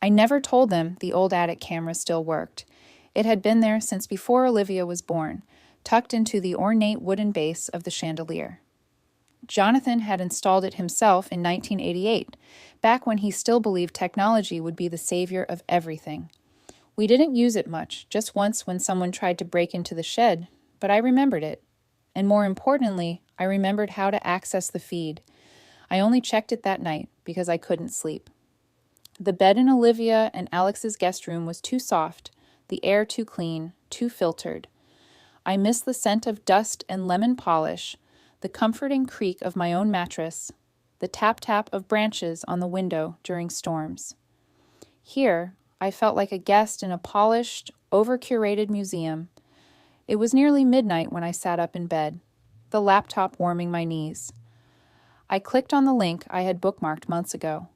I never told them the old attic camera still worked. It had been there since before Olivia was born, tucked into the ornate wooden base of the chandelier. Jonathan had installed it himself in 1988, back when he still believed technology would be the savior of everything. We didn't use it much, just once when someone tried to break into the shed, but I remembered it. And more importantly, I remembered how to access the feed. I only checked it that night because I couldn't sleep. The bed in Olivia and Alex's guest room was too soft, the air too clean, too filtered. I missed the scent of dust and lemon polish, the comforting creak of my own mattress, the tap-tap of branches on the window during storms. Here, I felt like a guest in a polished, over-curated museum. It was nearly midnight when I sat up in bed, the laptop warming my knees. I clicked on the link I had bookmarked months ago.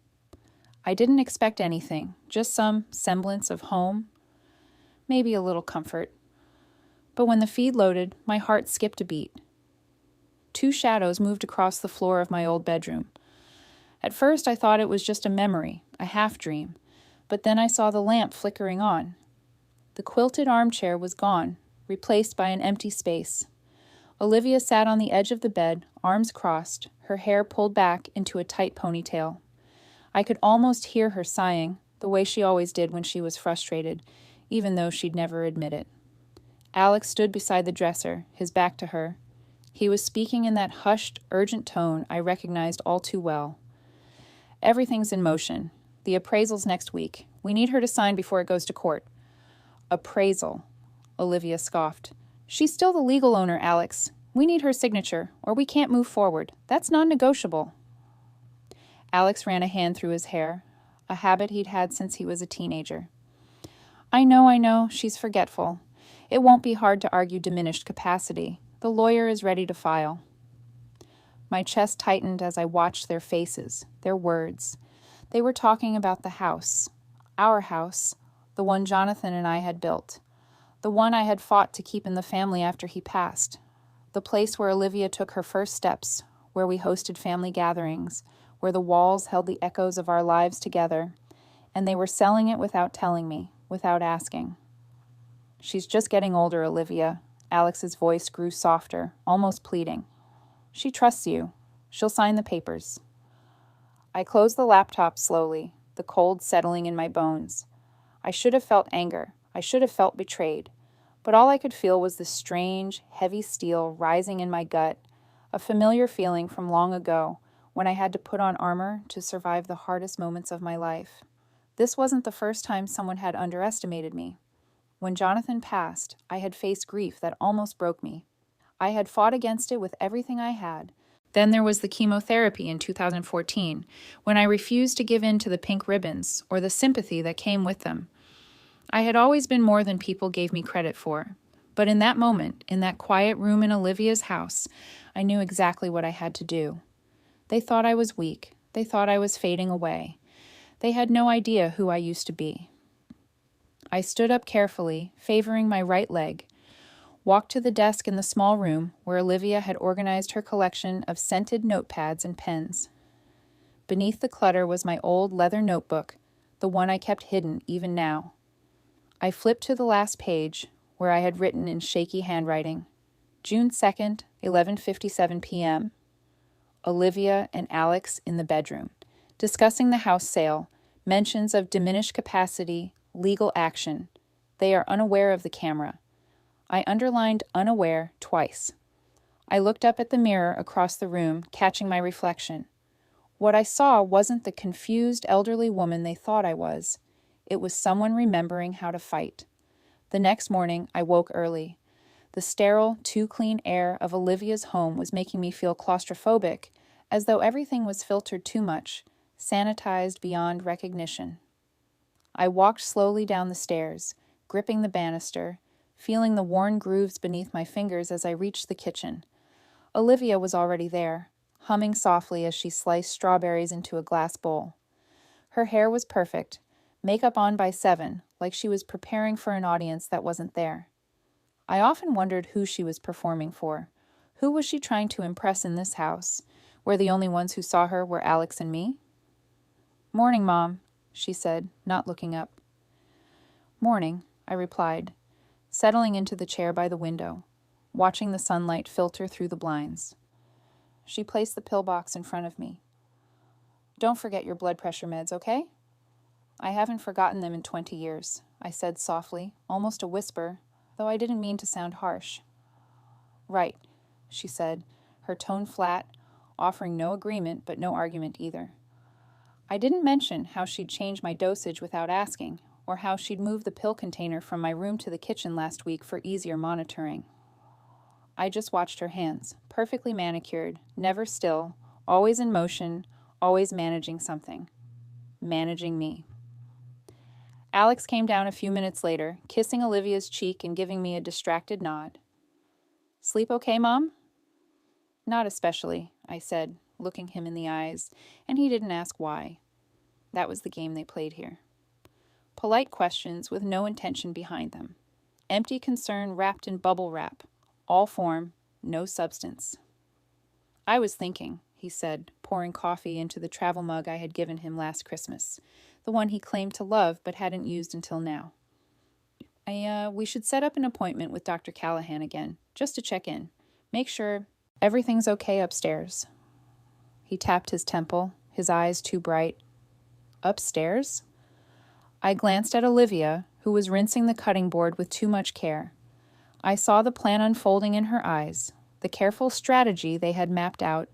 I didn't expect anything, just some semblance of home, maybe a little comfort. But when the feed loaded, my heart skipped a beat. Two shadows moved across the floor of my old bedroom. At first, I thought it was just a memory, a half-dream, but then I saw the lamp flickering on. The quilted armchair was gone, replaced by an empty space. Olivia sat on the edge of the bed, arms crossed, her hair pulled back into a tight ponytail. I could almost hear her sighing, the way she always did when she was frustrated, even though she'd never admit it. Alex stood beside the dresser, his back to her. He was speaking in that hushed, urgent tone I recognized all too well. Everything's in motion. The appraisal's next week. We need her to sign before it goes to court. Appraisal, Olivia scoffed. She's still the legal owner, Alex. We need her signature, or we can't move forward. That's non-negotiable. Alex ran a hand through his hair, a habit he'd had since he was a teenager. I know, she's forgetful. It won't be hard to argue diminished capacity. The lawyer is ready to file. My chest tightened as I watched their faces, their words. They were talking about the house, our house, the one Jonathan and I had built, the one I had fought to keep in the family after he passed, the place where Olivia took her first steps, where we hosted family gatherings, where the walls held the echoes of our lives together, and they were selling it without telling me, without asking. She's just getting older, Olivia. Alex's voice grew softer, almost pleading. She trusts you. She'll sign the papers. I closed the laptop slowly, the cold settling in my bones. I should have felt anger. I should have felt betrayed. But all I could feel was this strange, heavy steel rising in my gut, a familiar feeling from long ago, when I had to put on armor to survive the hardest moments of my life. This wasn't the first time someone had underestimated me. When Jonathan passed, I had faced grief that almost broke me. I had fought against it with everything I had. Then there was the chemotherapy in 2014, when I refused to give in to the pink ribbons or the sympathy that came with them. I had always been more than people gave me credit for. But in that moment, in that quiet room in Olivia's house, I knew exactly what I had to do. They thought I was weak. They thought I was fading away. They had no idea who I used to be. I stood up carefully, favoring my right leg, walked to the desk in the small room where Olivia had organized her collection of scented notepads and pens. Beneath the clutter was my old leather notebook, the one I kept hidden even now. I flipped to the last page, where I had written in shaky handwriting, June 2nd, 11:57 p.m. Olivia and Alex in the bedroom, discussing the house sale, mentions of diminished capacity, legal action. They are unaware of the camera. I underlined unaware twice. I looked up at the mirror across the room, catching my reflection. What I saw wasn't the confused elderly woman they thought I was. It was someone remembering how to fight. The next morning, I woke early. The sterile, too clean air of Olivia's home was making me feel claustrophobic, as though everything was filtered too much, sanitized beyond recognition. I walked slowly down the stairs, gripping the banister, feeling the worn grooves beneath my fingers as I reached the kitchen. Olivia was already there, humming softly as she sliced strawberries into a glass bowl. Her hair was perfect, makeup on by 7, like she was preparing for an audience that wasn't there. I often wondered who she was performing for. Who was she trying to impress in this house, where the only ones who saw her were Alex and me? Morning, Mom. she said, not looking up. Morning, I replied, settling into the chair by the window, watching the sunlight filter through the blinds. She placed the pill box in front of me. Don't forget your blood pressure meds, okay? I haven't forgotten them in 20 years, I said softly, almost a whisper, though I didn't mean to sound harsh. Right, she said, her tone flat, offering no agreement but no argument either. I didn't mention how she'd changed my dosage without asking, or how she'd moved the pill container from my room to the kitchen last week for easier monitoring. I just watched her hands, perfectly manicured, never still, always in motion, always managing something. Managing me. Alex came down a few minutes later, kissing Olivia's cheek and giving me a distracted nod. Sleep okay, Mom? Not especially, I said, looking him in the eyes, and he didn't ask why. That was the game they played here. Polite questions with no intention behind them. Empty concern wrapped in bubble wrap. All form, no substance. I was thinking, he said, pouring coffee into the travel mug I had given him last Christmas, the one he claimed to love but hadn't used until now. We should set up an appointment with Dr. Callahan again, just to check in. Make sure everything's okay upstairs. He tapped his temple, his eyes too bright. Upstairs? I glanced at Olivia, who was rinsing the cutting board with too much care. I saw the plan unfolding in her eyes, the careful strategy they had mapped out.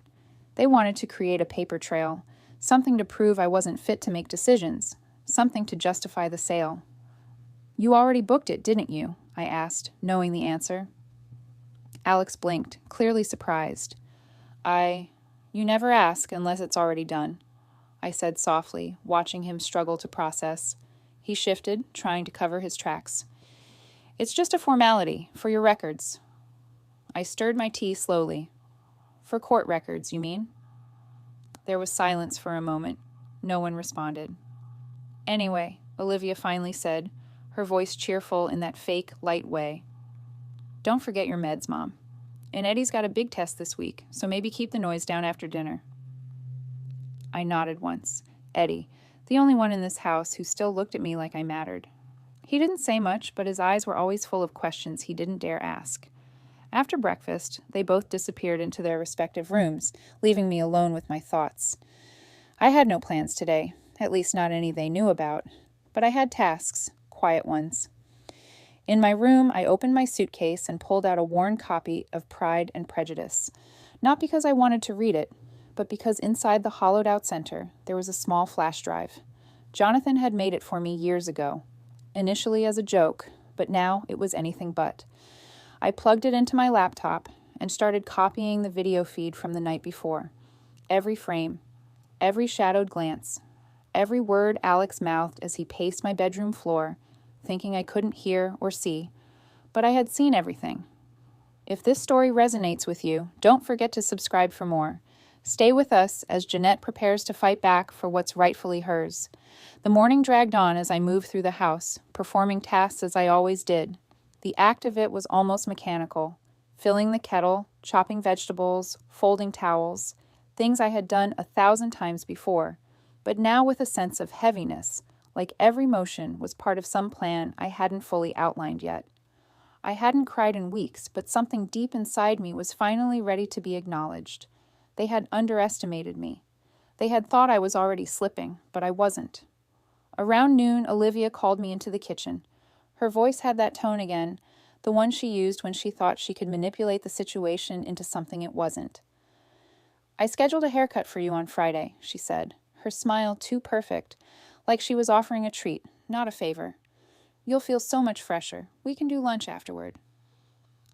They wanted to create a paper trail, something to prove I wasn't fit to make decisions, something to justify the sale. You already booked it, didn't you? I asked, knowing the answer. Alex blinked, clearly surprised. You never ask unless it's already done, I said softly, watching him struggle to process. He shifted, trying to cover his tracks. It's just a formality, for your records. I stirred my tea slowly. For court records, you mean? There was silence for a moment. No one responded. Anyway, Olivia finally said, her voice cheerful in that fake, light way. Don't forget your meds, Mom. And Eddie's got a big test this week, so maybe keep the noise down after dinner. I nodded once. Eddie, the only one in this house who still looked at me like I mattered. He didn't say much, but his eyes were always full of questions he didn't dare ask. After breakfast, they both disappeared into their respective rooms, leaving me alone with my thoughts. I had no plans today, at least not any they knew about, but I had tasks, quiet ones. In my room, I opened my suitcase and pulled out a worn copy of Pride and Prejudice, not because I wanted to read it, but because inside the hollowed-out center, there was a small flash drive. Jonathan had made it for me years ago, initially as a joke, but now it was anything but. I plugged it into my laptop and started copying the video feed from the night before. Every frame, every shadowed glance, every word Alex mouthed as he paced my bedroom floor, thinking I couldn't hear or see, but I had seen everything. If this story resonates with you, don't forget to subscribe for more. Stay with us as Jeanette prepares to fight back for what's rightfully hers. The morning dragged on as I moved through the house, performing tasks as I always did. The act of it was almost mechanical. Filling the kettle, chopping vegetables, folding towels, things I had done 1,000 times before, but now with a sense of heaviness, like every motion was part of some plan I hadn't fully outlined yet. I hadn't cried in weeks, but something deep inside me was finally ready to be acknowledged. They had underestimated me. They had thought I was already slipping, but I wasn't. Around noon, Olivia called me into the kitchen. Her voice had that tone again, the one she used when she thought she could manipulate the situation into something it wasn't. I scheduled a haircut for you on Friday, she said, her smile too perfect, like she was offering a treat, not a favor. You'll feel so much fresher. We can do lunch afterward.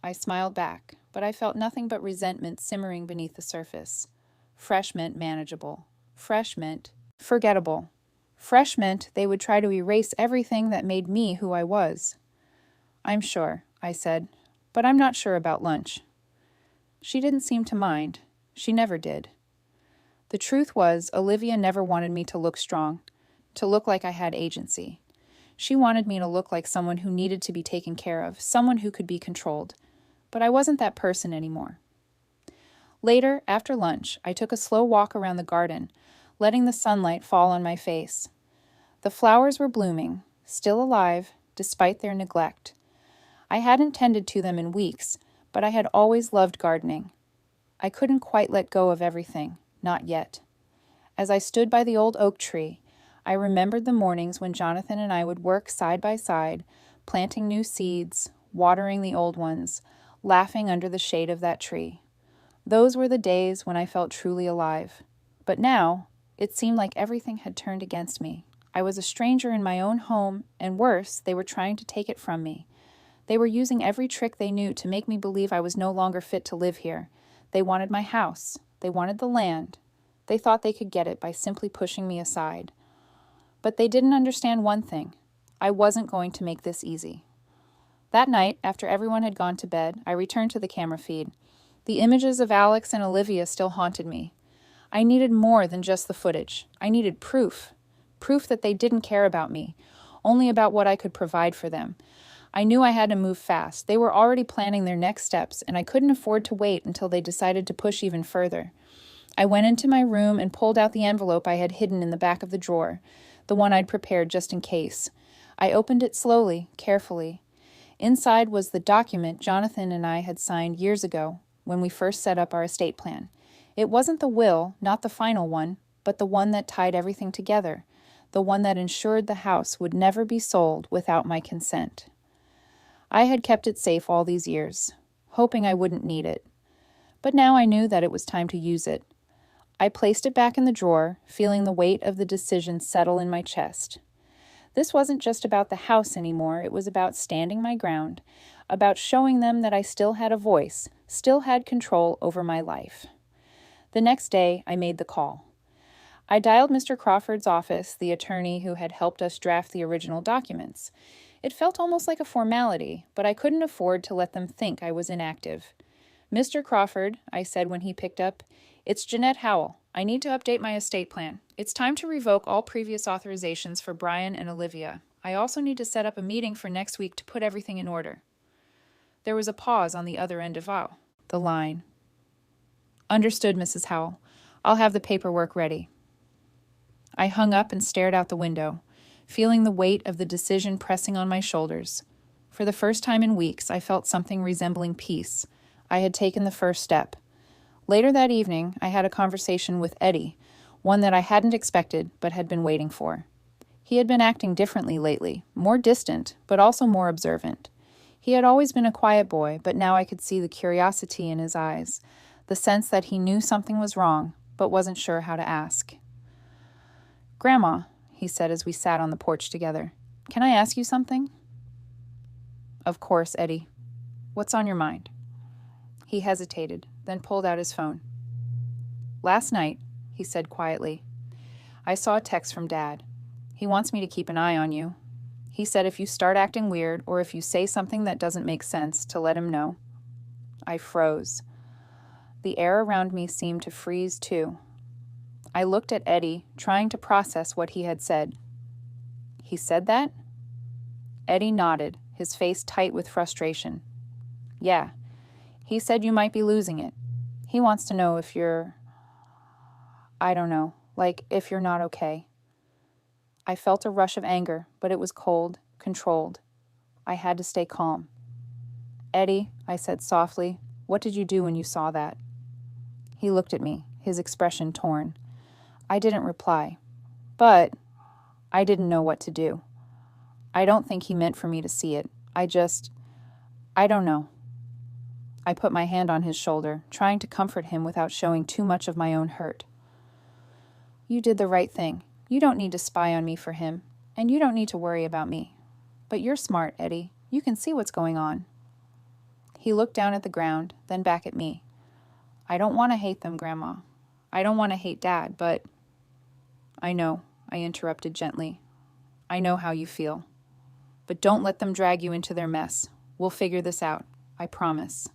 I smiled back, but I felt nothing but resentment simmering beneath the surface. Fresh meant manageable. Fresh meant forgettable. Fresh meant they would try to erase everything that made me who I was. I'm sure, I said, but I'm not sure about lunch. She didn't seem to mind. She never did. The truth was, Olivia never wanted me to look strong, to look like I had agency. She wanted me to look like someone who needed to be taken care of, someone who could be controlled. But I wasn't that person anymore. Later, after lunch, I took a slow walk around the garden, letting the sunlight fall on my face. The flowers were blooming, still alive, despite their neglect. I hadn't tended to them in weeks, but I had always loved gardening. I couldn't quite let go of everything, not yet. As I stood by the old oak tree, I remembered the mornings when Jonathan and I would work side by side, planting new seeds, watering the old ones, laughing under the shade of that tree. Those were the days when I felt truly alive. But now, it seemed like everything had turned against me. I was a stranger in my own home, and worse, they were trying to take it from me. They were using every trick they knew to make me believe I was no longer fit to live here. They wanted my house. They wanted the land. They thought they could get it by simply pushing me aside. But they didn't understand one thing. I wasn't going to make this easy. That night, after everyone had gone to bed, I returned to the camera feed. The images of Alex and Olivia still haunted me. I needed more than just the footage. I needed proof. Proof that they didn't care about me, only about what I could provide for them. I knew I had to move fast. They were already planning their next steps, and I couldn't afford to wait until they decided to push even further. I went into my room and pulled out the envelope I had hidden in the back of the drawer, the one I'd prepared just in case. I opened it slowly, carefully. Inside was the document Jonathan and I had signed years ago when we first set up our estate plan. It wasn't the will, not the final one, but the one that tied everything together, the one that ensured the house would never be sold without my consent. I had kept it safe all these years, hoping I wouldn't need it. But now I knew that it was time to use it. I placed it back in the drawer, feeling the weight of the decision settle in my chest. This wasn't just about the house anymore. It was about standing my ground, about showing them that I still had a voice, still had control over my life. The next day, I made the call. I dialed Mr. Crawford's office, the attorney who had helped us draft the original documents. It felt almost like a formality, but I couldn't afford to let them think I was inactive. "Mr. Crawford," I said when he picked up, "it's Jeanette Howell. I need to update my estate plan. It's time to revoke all previous authorizations for Brian and Olivia. I also need to set up a meeting for next week to put everything in order." There was a pause on the other end of the line. "Understood, Mrs. Howell. I'll have the paperwork ready." I hung up and stared out the window, feeling the weight of the decision pressing on my shoulders. For the first time in weeks, I felt something resembling peace. I had taken the first step. Later that evening, I had a conversation with Eddie, one that I hadn't expected but had been waiting for. He had been acting differently lately, more distant, but also more observant. He had always been a quiet boy, but now I could see the curiosity in his eyes, the sense that he knew something was wrong, but wasn't sure how to ask. "Grandma," he said as we sat on the porch together, "can I ask you something?" "Of course, Eddie. What's on your mind?" He hesitated, then pulled out his phone. "Last night," he said quietly, "I saw a text from Dad. He wants me to keep an eye on you. He said if you start acting weird or if you say something that doesn't make sense, to let him know." I froze. The air around me seemed to freeze too. I looked at Eddie, trying to process what he had said. "He said that?" Eddie nodded, his face tight with frustration. "Yeah. He said you might be losing it. He wants to know if you're... I don't know, like if you're not okay." I felt a rush of anger, but it was cold, controlled. I had to stay calm. "Eddie," I said softly, "what did you do when you saw that?" He looked at me, his expression torn. I didn't reply, but I didn't know what to do. I don't think he meant for me to see it. I don't know. I put my hand on his shoulder, trying to comfort him without showing too much of my own hurt. "You did the right thing. You don't need to spy on me for him, and you don't need to worry about me. But you're smart, Eddie. You can see what's going on." He looked down at the ground, then back at me. "I don't want to hate them, Grandma. I don't want to hate Dad, but..." "I know," I interrupted gently. "I know how you feel. But don't let them drag you into their mess. We'll figure this out. I promise."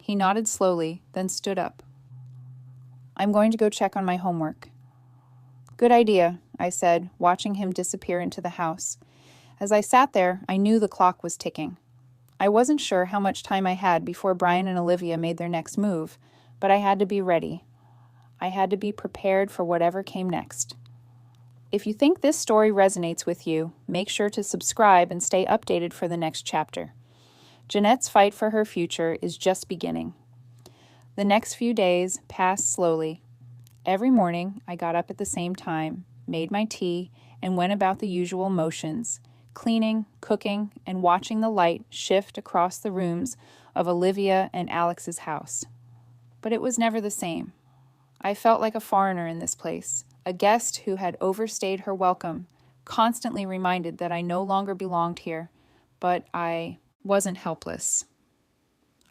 He nodded slowly, then stood up. "I'm going to go check on my homework." "Good idea," I said, watching him disappear into the house. As I sat there, I knew the clock was ticking. I wasn't sure how much time I had before Brian and Olivia made their next move, but I had to be ready. I had to be prepared for whatever came next. If you think this story resonates with you, make sure to subscribe and stay updated for the next chapter. Jeanette's fight for her future is just beginning. The next few days passed slowly. Every morning, I got up at the same time, made my tea, and went about the usual motions, cleaning, cooking, and watching the light shift across the rooms of Olivia and Alex's house. But it was never the same. I felt like a foreigner in this place, a guest who had overstayed her welcome, constantly reminded that I no longer belonged here, but I wasn't helpless.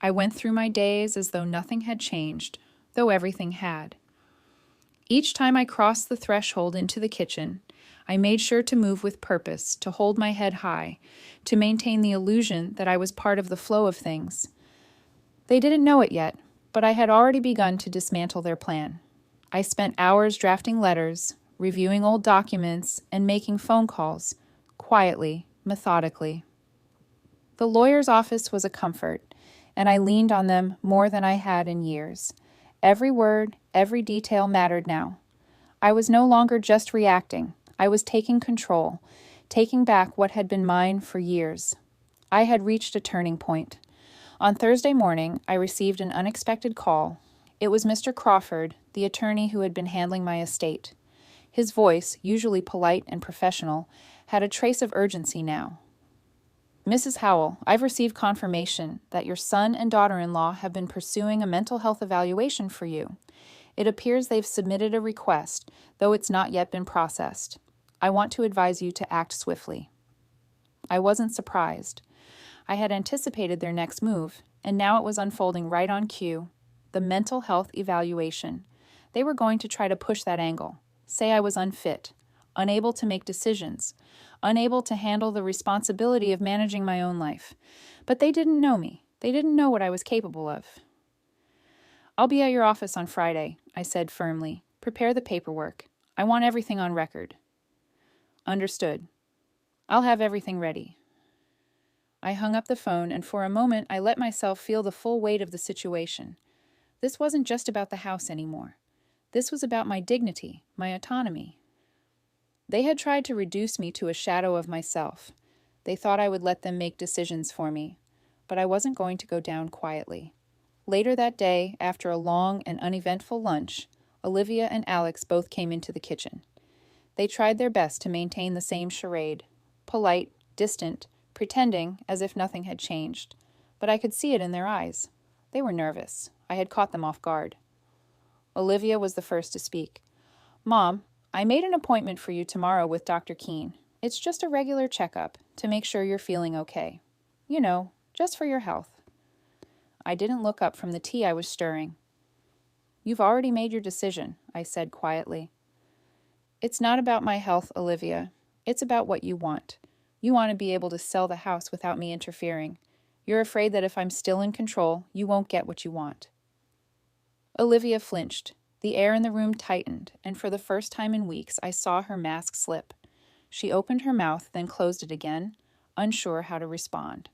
I went through my days as though nothing had changed, though everything had. Each time I crossed the threshold into the kitchen, I made sure to move with purpose, to hold my head high, to maintain the illusion that I was part of the flow of things. They didn't know it yet, but I had already begun to dismantle their plan. I spent hours drafting letters, reviewing old documents, and making phone calls, quietly, methodically. The lawyer's office was a comfort, and I leaned on them more than I had in years. Every word, every detail mattered now. I was no longer just reacting. I was taking control, taking back what had been mine for years. I had reached a turning point. On Thursday morning, I received an unexpected call. It was Mr. Crawford, the attorney who had been handling my estate. His voice, usually polite and professional, had a trace of urgency now. Mrs. Howell, I've received confirmation that your son and daughter-in-law have been pursuing a mental health evaluation for you. It appears they've submitted a request, though it's not yet been processed. I want to advise you to act swiftly. I wasn't surprised. I had anticipated their next move, and now it was unfolding right on cue. The mental health evaluation. They were going to try to push that angle, say I was unfit, unable to make decisions, unable to handle the responsibility of managing my own life. But they didn't know me. They didn't know what I was capable of. I'll be at your office on Friday, I said firmly. Prepare the paperwork. I want everything on record. Understood. I'll have everything ready. I hung up the phone, and for a moment I let myself feel the full weight of the situation. This wasn't just about the house anymore. This was about my dignity, my autonomy. They had tried to reduce me to a shadow of myself. They thought I would let them make decisions for me, but I wasn't going to go down quietly. Later that day, after a long and uneventful lunch, Olivia and Alex both came into the kitchen. They tried their best to maintain the same charade, polite, distant, pretending as if nothing had changed, but I could see it in their eyes. They were nervous. I had caught them off guard. Olivia was the first to speak. Mom, I made an appointment for you tomorrow with Dr. Keene. It's just a regular checkup to make sure you're feeling okay. You know, just for your health. I didn't look up from the tea I was stirring. You've already made your decision, I said quietly. It's not about my health, Olivia. It's about what you want. You want to be able to sell the house without me interfering. You're afraid that if I'm still in control, you won't get what you want. Olivia flinched. The air in the room tightened, and for the first time in weeks, I saw her mask slip. She opened her mouth, then closed it again, unsure how to respond.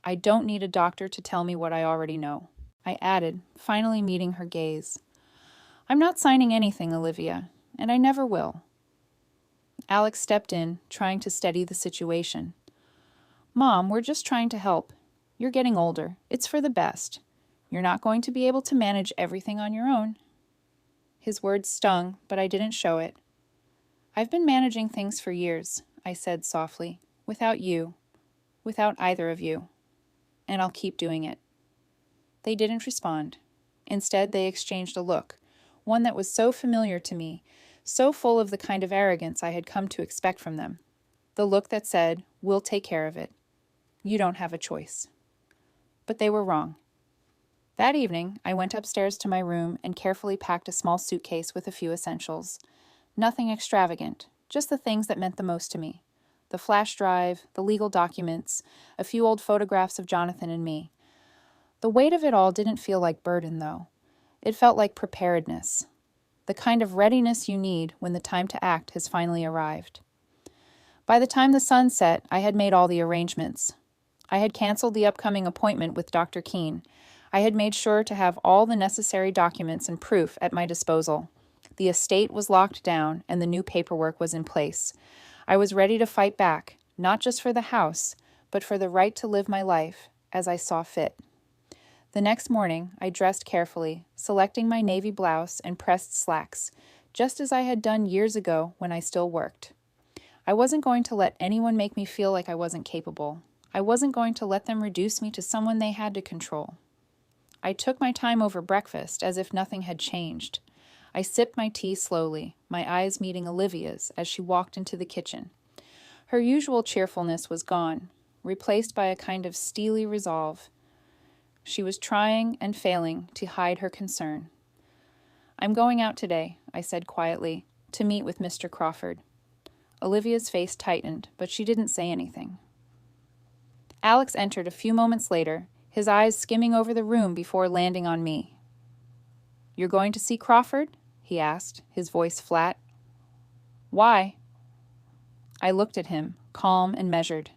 I don't need a doctor to tell me what I already know, I added, finally meeting her gaze. I'm not signing anything, Olivia, and I never will. Alex stepped in, trying to steady the situation. Mom, we're just trying to help. You're getting older. It's for the best. You're not going to be able to manage everything on your own. His words stung, but I didn't show it. I've been managing things for years, I said softly, without you, without either of you. And I'll keep doing it. They didn't respond. Instead, they exchanged a look, one that was so familiar to me, so full of the kind of arrogance I had come to expect from them. The look that said, we'll take care of it. You don't have a choice. But they were wrong. That evening, I went upstairs to my room and carefully packed a small suitcase with a few essentials. Nothing extravagant, just the things that meant the most to me. The flash drive, the legal documents, a few old photographs of Jonathan and me. The weight of it all didn't feel like burden, though. It felt like preparedness. The kind of readiness you need when the time to act has finally arrived. By the time the sun set, I had made all the arrangements. I had canceled the upcoming appointment with Dr. Keene. I had made sure to have all the necessary documents and proof at my disposal. The estate was locked down, and the new paperwork was in place. I was ready to fight back, not just for the house, but for the right to live my life as I saw fit. The next morning, I dressed carefully, selecting my navy blouse and pressed slacks, just as I had done years ago when I still worked. I wasn't going to let anyone make me feel like I wasn't capable. I wasn't going to let them reduce me to someone they had to control. I took my time over breakfast as if nothing had changed. I sipped my tea slowly, my eyes meeting Olivia's as she walked into the kitchen. Her usual cheerfulness was gone, replaced by a kind of steely resolve. She was trying and failing to hide her concern. "I'm going out today," I said quietly, "to meet with Mr. Crawford." Olivia's face tightened, but she didn't say anything. Alex entered a few moments later, his eyes skimming over the room before landing on me. "You're going to see Crawford?" he asked, his voice flat. "Why?" I looked at him, calm and measured.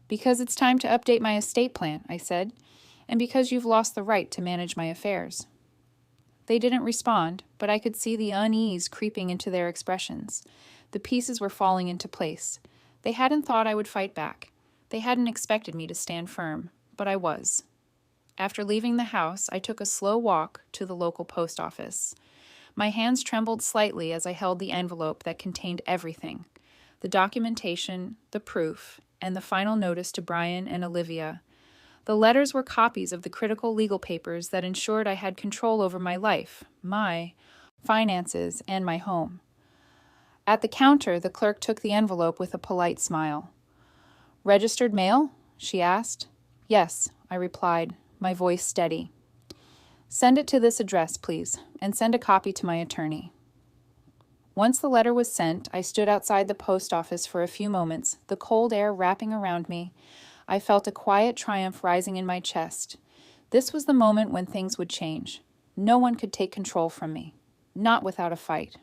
"Because it's time to update my estate plan," I said, "and because you've lost the right to manage my affairs." They didn't respond, but I could see the unease creeping into their expressions. The pieces were falling into place. They hadn't thought I would fight back. They hadn't expected me to stand firm, but I was. After leaving the house, I took a slow walk to the local post office. My hands trembled slightly as I held the envelope that contained everything: the documentation, the proof, and the final notice to Brian and Olivia. The letters were copies of the critical legal papers that ensured I had control over my life, my finances, and my home. At the counter, the clerk took the envelope with a polite smile. "Registered mail?" she asked. "Yes," I replied, my voice steady. "Send it to this address, please, and send a copy to my attorney." Once the letter was sent, I stood outside the post office for a few moments, the cold air wrapping around me. I felt a quiet triumph rising in my chest. This was the moment when things would change. No one could take control from me. Not without a fight.